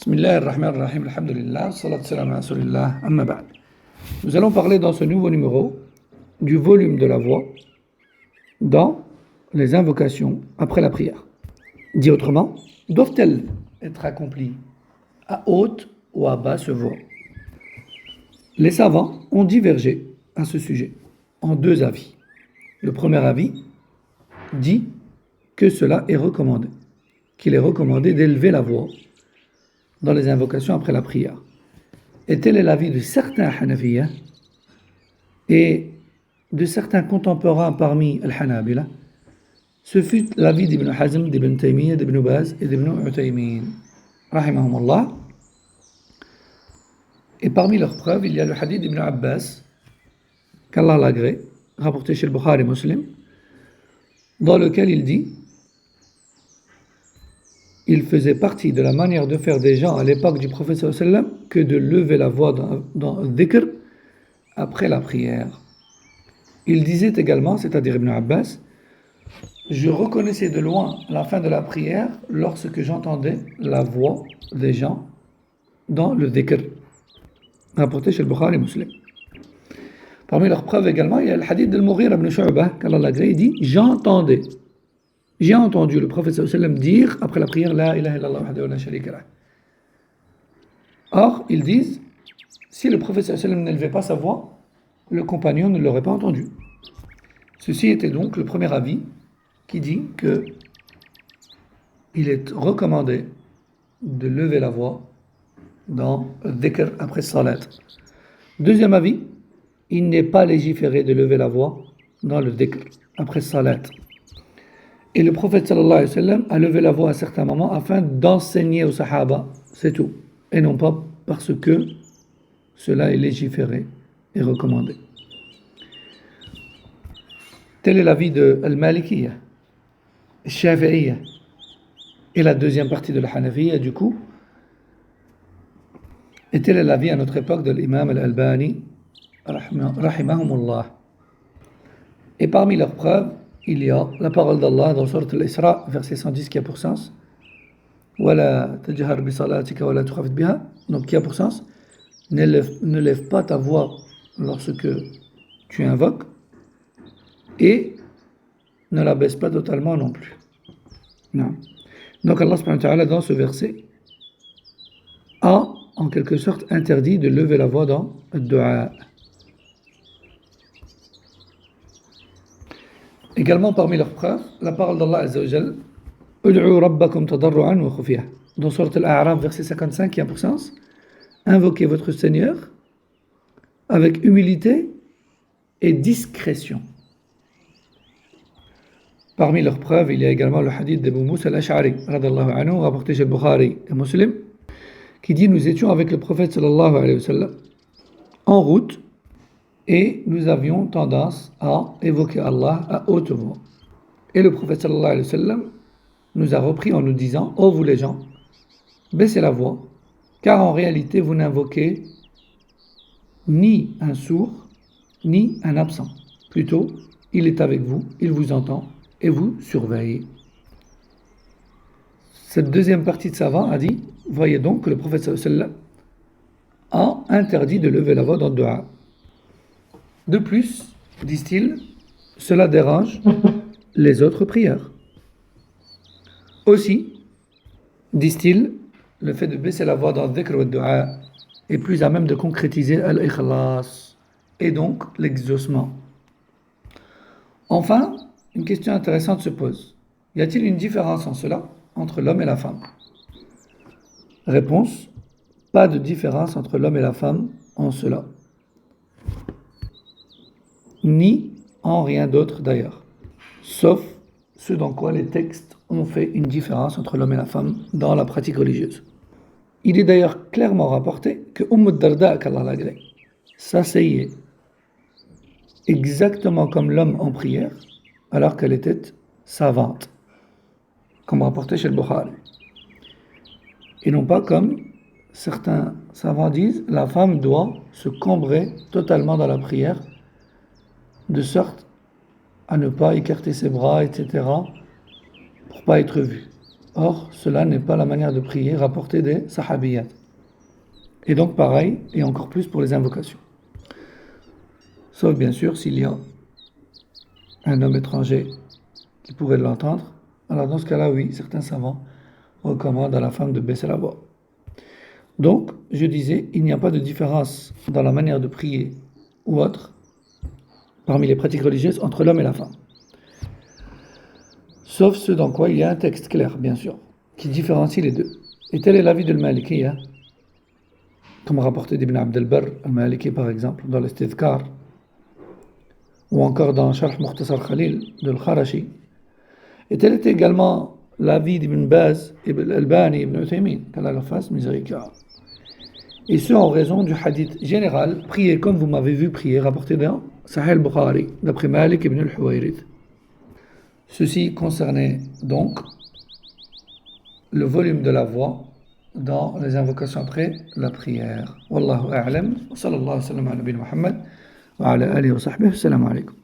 Bismillah ar-Rahman ar-Rahim, alhamdulillah, salatu salam ala rasulillah, amma ba'd. Nous allons parler dans ce nouveau numéro du volume de la voix dans les invocations après la prière. Dit autrement, doivent-elles être accomplies à haute ou à basse voix? Les savants ont divergé à ce sujet en deux avis. Le premier avis dit que cela est recommandé, qu'il est recommandé d'élever la voix dans les invocations après la prière. Et tel est l'avis de certains Hanafiya et de certains contemporains parmi les Hanabila. Ce fut l'avis d'Ibn Hazm, d'Ibn Taymiyyah, d'Ibn Baz et d'Ibn Uthaymin, rahimahumullah. Et parmi leurs preuves, il y a le hadith d'Ibn Abbas, qu'Allah l'agrée, rapporté chez le Bukhari et Muslim, dans lequel il dit: il faisait partie de la manière de faire des gens à l'époque du prophète sallam que de lever la voix dans le dhikr après la prière. Il disait également, c'est-à-dire Ibn Abbas, je reconnaissais de loin la fin de la prière lorsque j'entendais la voix des gens dans le dhikr, rapporté chez le Bukhari et Muslim. Parmi leurs preuves également, il y a le hadith d'Al-Mughira ibn Shu'bah, qu'Allah l'agrée, il dit: j'ai entendu le prophète sallam dire après la prière La ilaha illallah wahdahu la sharika lah. Or, ils disent, si le prophète sallam n'élevait pas sa voix, le compagnon ne l'aurait pas entendu. Ceci était donc le premier avis qui dit que il est recommandé de lever la voix dans le dhikr après salat. Deuxième avis, il n'est pas légiféré de lever la voix dans le dhikr après salat. Et le prophète sallallahu alayhi wa sallam a levé la voix à certains moments afin d'enseigner aux sahaba, c'est tout, et non pas parce que cela est légiféré et recommandé. Tel est l'avis de Al-Malikiyya, Shafi'iyya et la deuxième partie de la Hanafiyya, du coup. Et tel est l'avis à notre époque de l'imam Al-Albani, rahimahumullah. Et parmi leurs preuves, il y a la parole d'Allah dans Surat Al-Isra, verset 110, qui a pour sens Wala tajhar bi salatika wala tukhafit biha, donc qui a pour sens ne lève pas ta voix lorsque tu invoques et ne la baisse pas totalement non plus. Non. Donc Allah subhanahu wa ta'ala dans ce verset a en quelque sorte interdit de lever la voix dans le dua. Également parmi leurs preuves, la parole d'Allah Azza wa Jal, Ud'u rabbakum tadarru'an wa khufiyah. Dans Surat Al-A'raf, verset 55, qui a pour sens invoquez votre Seigneur avec humilité et discrétion. Parmi leurs preuves, il y a également le hadith d'Abu Musa al-Ash'ari, radallahu anhu, rapporté chez Bukhari et Muslim, qui dit: nous étions avec le prophète sallallahu alayhi wa sallam en route et nous avions tendance à évoquer Allah à haute voix. Et le prophète sallallahu alayhi wa sallam nous a repris en nous disant: ô vous les gens, baissez la voix, car en réalité vous n'invoquez ni un sourd ni un absent. Plutôt, il est avec vous, il vous entend et vous surveille. Cette deuxième partie de savant a dit: voyez donc que le prophète sallallahu alayhi wa sallam a interdit de lever la voix dans le dua. De plus, disent-ils, cela dérange les autres prières. Aussi, disent-ils, le fait de baisser la voix dans le dhikr ou le dua est plus à même de concrétiser al-ikhlas et donc l'exaucement. Enfin, une question intéressante se pose. Y a-t-il une différence en cela entre l'homme et la femme? Réponse: pas de différence entre l'homme et la femme en cela, ni en rien d'autre d'ailleurs, sauf ce dans quoi les textes ont fait une différence entre l'homme et la femme dans la pratique religieuse. Il est d'ailleurs clairement rapporté que Darda, qu'Allah l'agrée, s'asseyait exactement comme l'homme en prière, alors qu'elle était savante, comme rapporté chez le Bukhari. Et non pas comme certains savants disent, la femme doit se combrer totalement dans la prière, de sorte à ne pas écarter ses bras, etc., pour ne pas être vue. Or, cela n'est pas la manière de prier rapportée des sahabiyat. Et donc pareil, et encore plus pour les invocations. Sauf bien sûr s'il y a un homme étranger qui pourrait l'entendre. Alors dans ce cas-là, oui, certains savants recommandent à la femme de baisser la voix. Donc, je disais, il n'y a pas de différence dans la manière de prier ou autre parmi les pratiques religieuses entre l'homme et la femme. Sauf ce dans quoi il y a un texte clair, bien sûr, qui différencie les deux. Et tel est l'avis de l'Malikiyya, comme rapporté d'Ibn Abd al-Barr al-Maliki par exemple, dans l'Istidhkar, ou encore dans Sharh Mukhtasar Khalil de l'Kharashi. Et tel est également l'avis d'Ibn Baz, Ibn Albani, Ibn Uthaymin, qu'Allah leur fasse miséricorde. Et ce en raison du hadith général, priez comme vous m'avez vu prier, rapporté dans Sahih al-Bukhari, d'après Malik ibn al-Huwayrith. Ceci concernait donc le volume de la voix dans les invocations après la prière. Wallahu a'lam, wa sallallahu wa sallam ala nabiyina Muhammad wa ala alihi wa sahbihi, assalamu alaikum.